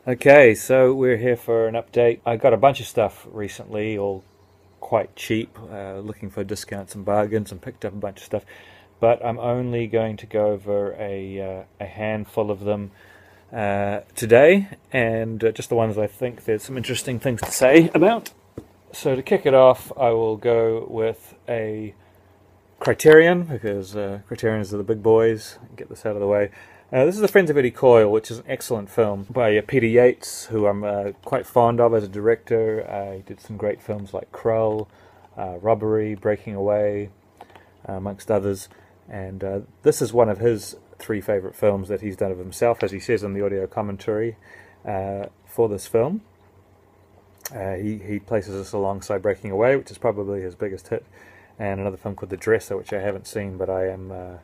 Okay, so we're here for an update. I got a bunch of stuff recently, all quite cheap, looking for discounts and bargains, and picked up a bunch of stuff. But I'm only going to go over a handful of them today, and just the ones I think there's some interesting things to say about. So to kick it off, I will go with a Criterion, because Criterions are the big boys. Get this out of the way. This is The Friends of Eddie Coyle, which is an excellent film by Peter Yates, who I'm quite fond of as a director. He did some great films like Krull, Robbery, Breaking Away, amongst others. And this is one of his three favourite films that he's done of himself, as he says in the audio commentary for this film. He places this alongside Breaking Away, which is probably his biggest hit, and another film called The Dresser, which I haven't seen, but I am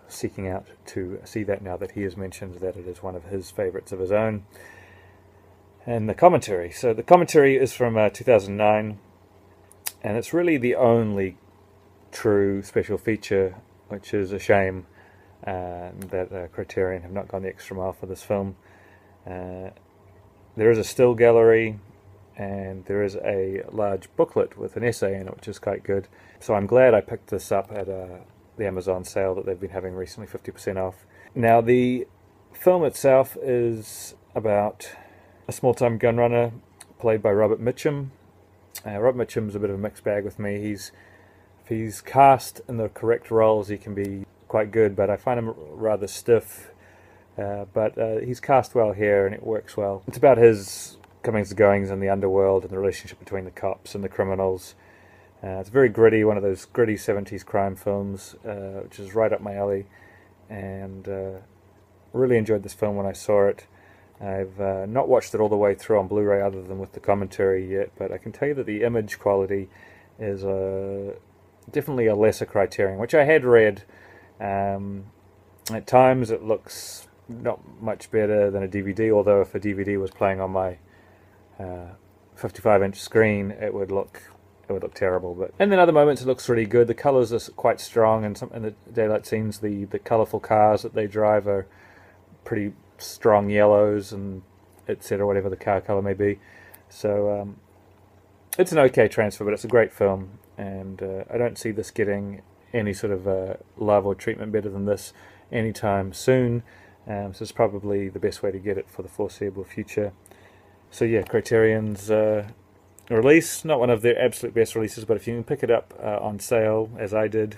seeking out to see that now that he has mentioned that it is one of his favourites of his own. And the commentary. So the commentary is from 2009, and it's really the only true special feature, which is a shame that Criterion have not gone the extra mile for this film. There is a still gallery, and there is a large booklet with an essay in it, which is quite good. So I'm glad I picked this up at the Amazon sale that they've been having recently, 50% off. Now, the film itself is about a small-time gunrunner played by Robert Mitchum. Robert Mitchum's a bit of a mixed bag with me. If he's cast in the correct roles, he can be quite good, but I find him rather stiff. But he's cast well here, and it works well. It's about his comings and goings in the underworld and the relationship between the cops and the criminals. It's very gritty, one of those gritty 70s crime films, which is right up my alley, and really enjoyed this film when I saw it. I've not watched it all the way through on Blu-ray other than with the commentary yet, but I can tell you that the image quality is definitely a lesser Criterion, which I had read. At times it looks not much better than a DVD, although if a DVD was playing on my 55-inch screen, it would look terrible. But in other moments it looks really good. The colours are quite strong, and in the daylight scenes the colourful cars that they drive are pretty strong yellows and etc., whatever the car colour may be. So it's an okay transfer, but it's a great film, and I don't see this getting any sort of love or treatment better than this anytime soon. So it's probably the best way to get it for the foreseeable future. So yeah, Criterion's release, not one of their absolute best releases, but if you can pick it up on sale, as I did,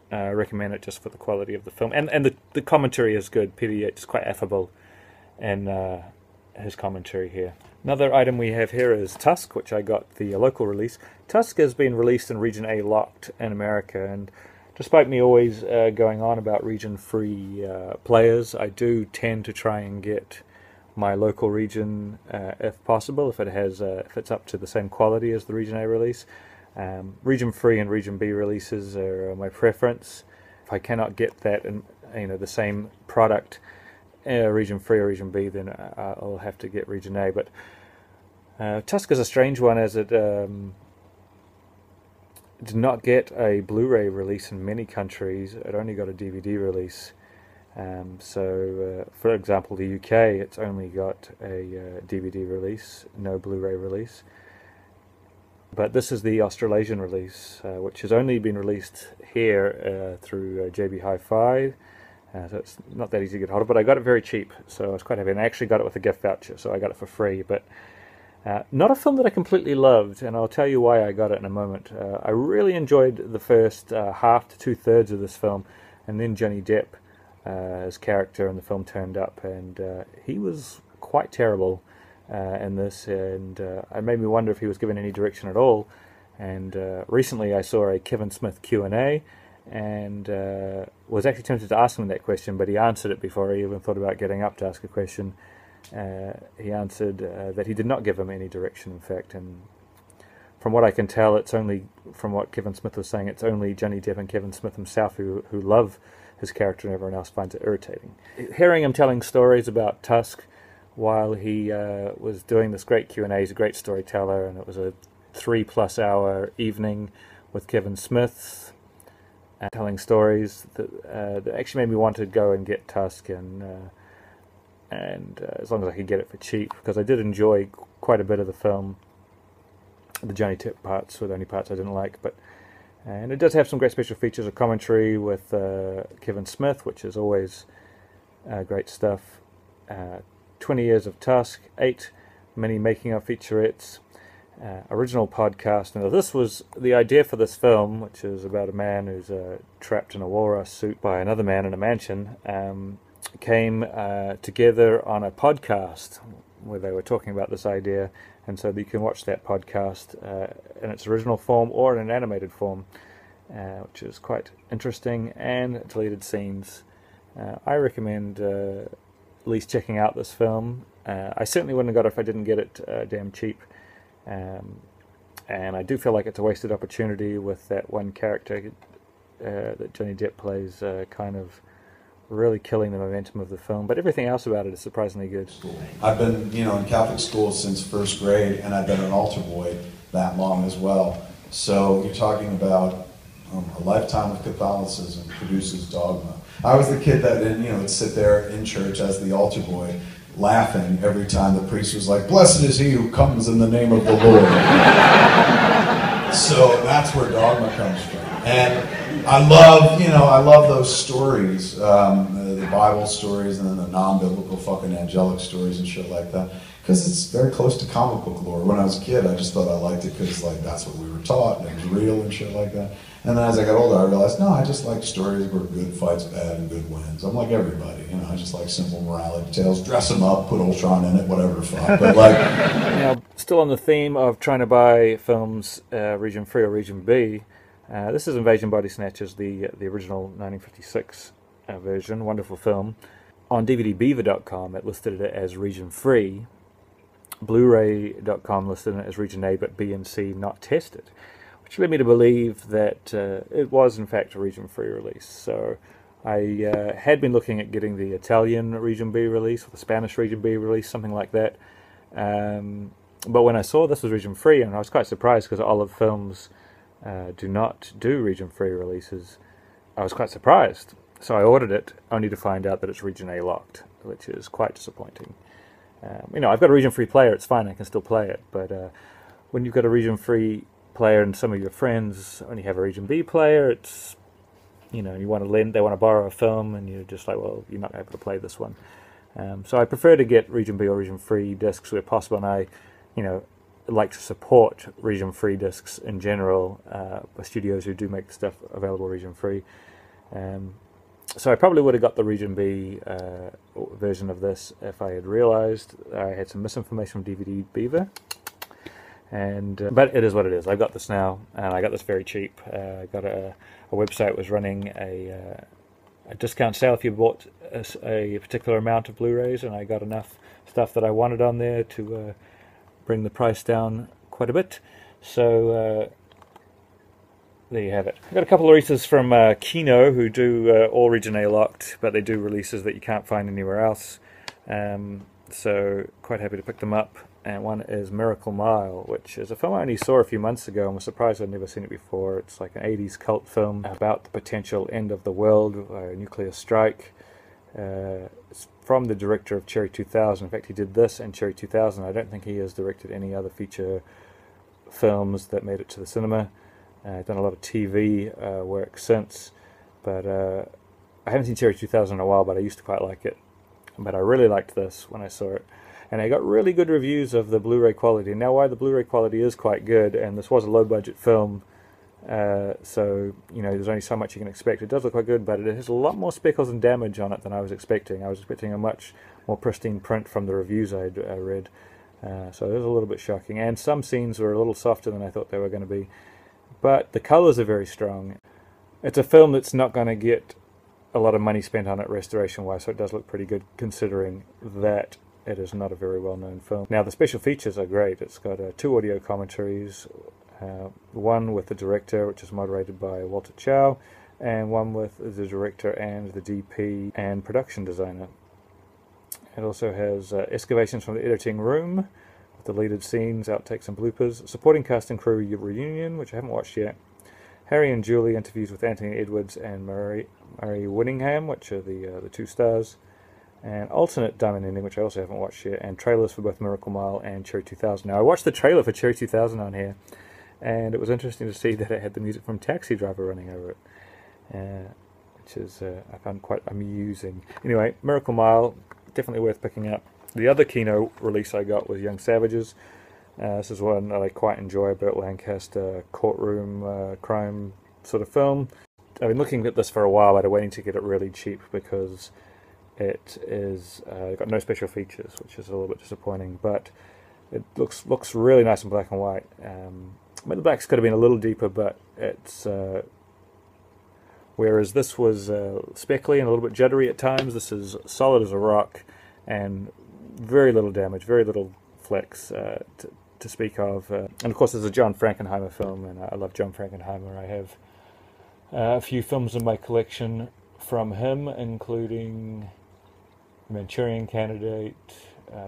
I recommend it just for the quality of the film. And the commentary is good. Peter Yates is quite affable in his commentary here. Another item we have here is Tusk, which I got the local release. Tusk has been released in Region A locked in America, and despite me always going on about region-free players, I do tend to try and get my local region, if possible, if it's up to the same quality as the Region A release. Region Free and Region B releases are my preference. If I cannot get that in the same product, Region Free or Region B, then I'll have to get Region A. But Tusk is a strange one, as it did not get a Blu-ray release in many countries. It only got a DVD release. So, for example, the UK, it's only got a DVD release, no Blu-ray release. But this is the Australasian release, which has only been released here through JB Hi-Fi. So it's not that easy to get hold of, but I got it very cheap, so I was quite happy. And I actually got it with a gift voucher, so I got it for free. But not a film that I completely loved, and I'll tell you why I got it in a moment. I really enjoyed the first half to two-thirds of this film, and then Johnny Depp, his character in the film, turned up, and he was quite terrible in this, and it made me wonder if he was given any direction at all. And recently I saw a Kevin Smith Q&A, and was actually tempted to ask him that question, but he answered it before I even thought about getting up to ask a question. He answered that he did not give him any direction, in fact, and from what I can tell, it's only, from what Kevin Smith was saying, it's only Johnny Depp and Kevin Smith himself who love his character, and everyone else finds it irritating. Hearing him telling stories about Tusk while he was doing this great Q&A, he's a great storyteller, and it was a 3+ hour evening with Kevin Smith telling stories that actually made me want to go and get Tusk, and and as long as I could get it for cheap, because I did enjoy quite a bit of the film. The Johnny Depp parts were the only parts I didn't like, and it does have some great special features, a commentary with Kevin Smith, which is always great stuff. 20 Years of Tusk, 8 mini making-of featurettes, original podcast. Now, this was the idea for this film, which is about a man who's trapped in a walrus suit by another man in a mansion, came together on a podcast where they were talking about this idea, and so you can watch that podcast in its original form or in an animated form, which is quite interesting, and deleted scenes. I recommend at least checking out this film. I certainly wouldn't have got it if I didn't get it damn cheap, and I do feel like it's a wasted opportunity with that one character that Johnny Depp plays kind of really killing the momentum of the film, but everything else about it is surprisingly good. I've been, in Catholic school since first grade, and I've been an altar boy that long as well. So you're talking about a lifetime of Catholicism produces dogma. I was the kid that would sit there in church as the altar boy, laughing every time the priest was like, "Blessed is he who comes in the name of the Lord." So that's where dogma comes from. And I love those stories, the Bible stories and then the non-biblical fucking angelic stories and shit like that, because it's very close to comic book lore. When I was a kid, I just thought I liked it because that's what we were taught and it was real and shit like that. And then as I got older, I realized, no, I just like stories where good fights bad and good wins. I'm like everybody, I just like simple morality tales. Dress them up, put Ultron in it, whatever the fuck. But Now, still on the theme of trying to buy films region free or region B, this is Invasion Body Snatchers, the original 1956 version, wonderful film. On DVDbeaver.com it listed it as region free. Blu-ray.com listed it as region A, but B and C not tested, which led me to believe that it was in fact a region free release. So I had been looking at getting the Italian region B release or the Spanish region B release, something like that. But when I saw this was region free, and I was quite surprised because Olive Films do not do region free releases, I was quite surprised. So I ordered it only to find out that it's region A locked, which is quite disappointing. I've got a region free player, it's fine, I can still play it, but when you've got a region free player and some of your friends only have a region B player, it's, you want to lend, they want to borrow a film, and you're just like, well, you're not able to play this one. So I prefer to get region B or region free discs where possible, and I, like to support region free discs in general, by studios who do make stuff available region free. So I probably would have got the region B version of this if I had realized I had some misinformation from DVD Beaver. But it is what it is. I've got this now, and I got this very cheap. I got a website was running a discount sale if you bought a particular amount of Blu-rays, and I got enough stuff that I wanted on there to bring the price down quite a bit. So there you have it. I've got a couple of releases from Kino, who do all region A locked, but they do releases that you can't find anywhere else. So quite happy to pick them up. And one is Miracle Mile, which is a film I only saw a few months ago and was surprised I'd never seen it before. It's like an 80s cult film about the potential end of the world, a nuclear strike. It's from the director of Cherry 2000. In fact, he did this and Cherry 2000. I don't think he has directed any other feature films that made it to the cinema. Done a lot of TV work since, but I haven't seen Cherry 2000 in a while, but I used to quite like it. But I really liked this when I saw it. And I got really good reviews of the Blu-ray quality. Now, why the Blu-ray quality is quite good, and this was a low-budget film, so, there's only so much you can expect. It does look quite good, but it has a lot more speckles and damage on it than I was expecting. I was expecting a much more pristine print from the reviews I read. So it was a little bit shocking. And some scenes were a little softer than I thought they were going to be. But the colours are very strong. It's a film that's not going to get a lot of money spent on it restoration-wise, so it does look pretty good considering that it is not a very well-known film. Now, the special features are great. It's got 2 audio commentaries, one with the director, which is moderated by Walter Chow, and one with the director and the DP and production designer. It also has excavations from the editing room, with deleted scenes, outtakes and bloopers, supporting cast and crew reunion, which I haven't watched yet, Harry and Julie interviews with Anthony Edwards and Murray Winningham, which are the 2 stars, and alternate Diamond Ending, which I also haven't watched yet, and trailers for both Miracle Mile and Cherry 2000. Now, I watched the trailer for Cherry 2000 on here, and it was interesting to see that it had the music from Taxi Driver running over it, which is, I found quite amusing. Anyway, Miracle Mile, definitely worth picking up. The other Kino release I got was Young Savages. This is one that I quite enjoy, Burt Lancaster courtroom crime sort of film. I've been looking at this for a while, but I'm waiting to get it really cheap because it is got no special features, which is a little bit disappointing. But it looks really nice in black and white. The blacks could have been a little deeper, but it's whereas this was speckly and a little bit juddery at times, this is solid as a rock and very little damage, very little flecks to speak of. And of course, it's a John Frankenheimer film, and I love John Frankenheimer. I have a few films in my collection from him, including Manchurian Candidate,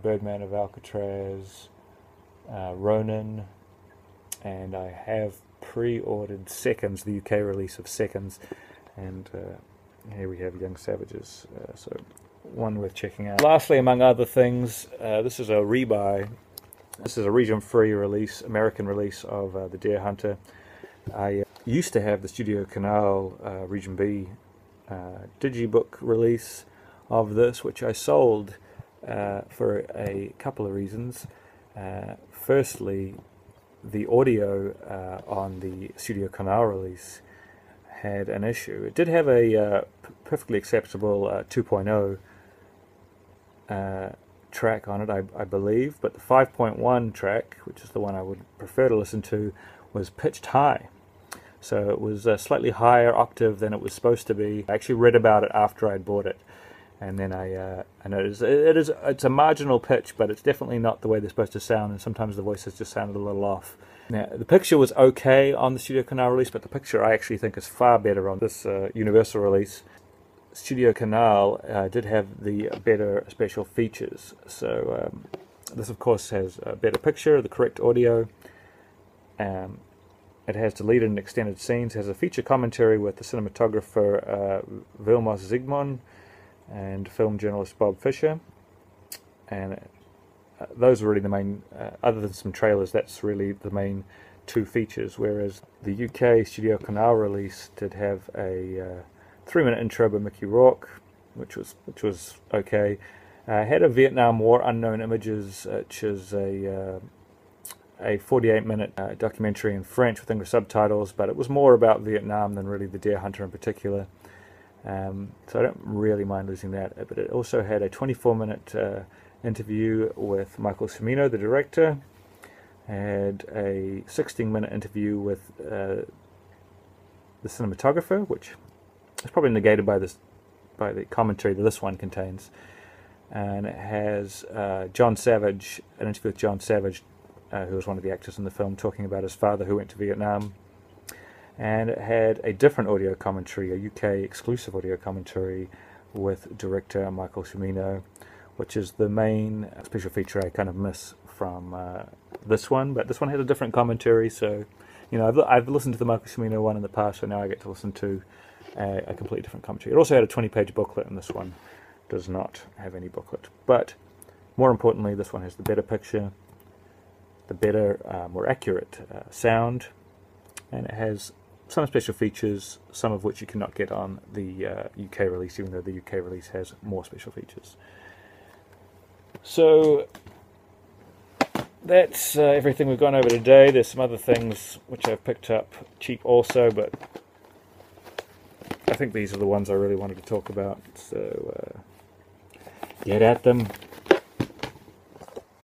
Birdman of Alcatraz, Ronin, and I have pre-ordered Seconds, the UK release of Seconds, and here we have Young Savages, so one worth checking out. Lastly, among other things, this is a rebuy. This is a region-free release, American release of The Deer Hunter. I used to have the Studio Canal Region B digibook release of this, which I sold for a couple of reasons. Firstly, the audio on the Studio Canal release had an issue. It did have a perfectly acceptable 2.0 track on it, I believe, but the 5.1 track, which is the one I would prefer to listen to, was pitched high. So it was a slightly higher octave than it was supposed to be. I actually read about it after I'd bought it, and then I noticed it's a marginal pitch, but it's definitely not the way they're supposed to sound, and sometimes the voices just sounded a little off. Now, the picture was okay on the Studio Canal release, but the picture I actually think is far better on this Universal release. Studio Canal did have the better special features. So this, of course, has a better picture, the correct audio. It has deleted and extended scenes. It has a feature commentary with the cinematographer Vilmos Zsigmond and film journalist Bob Fisher. And those are really the main, other than some trailers, that's really the main two features. Whereas the UK Studio Canal release did have a 3-minute intro by Mickey Rourke, which was okay. Had a Vietnam War unknown images, which is a 48-minute documentary in French with English subtitles, but it was more about Vietnam than really the Deer Hunter in particular. So I don't really mind losing that. But it also had a 24-minute interview with Michael Cimino, the director. Had a 16-minute interview with the cinematographer, which it's probably negated by the commentary that this one contains, and it has John Savage, an interview with John Savage, who was one of the actors in the film, talking about his father who went to Vietnam, and it had a different audio commentary, a UK exclusive audio commentary with director Michael Cimino, which is the main special feature I kind of miss from this one, but this one has a different commentary, so you know I've listened to the Michael Cimino one in the past, so now I get to listen to a completely different commentary. It also had a 20-page booklet, and this one does not have any booklet. But more importantly, this one has the better picture, the better, more accurate sound, and it has some special features, some of which you cannot get on the UK release, even though the UK release has more special features. So that's everything we've gone over today. There's some other things which I've picked up cheap also, but I think these are the ones I really wanted to talk about, so get at them.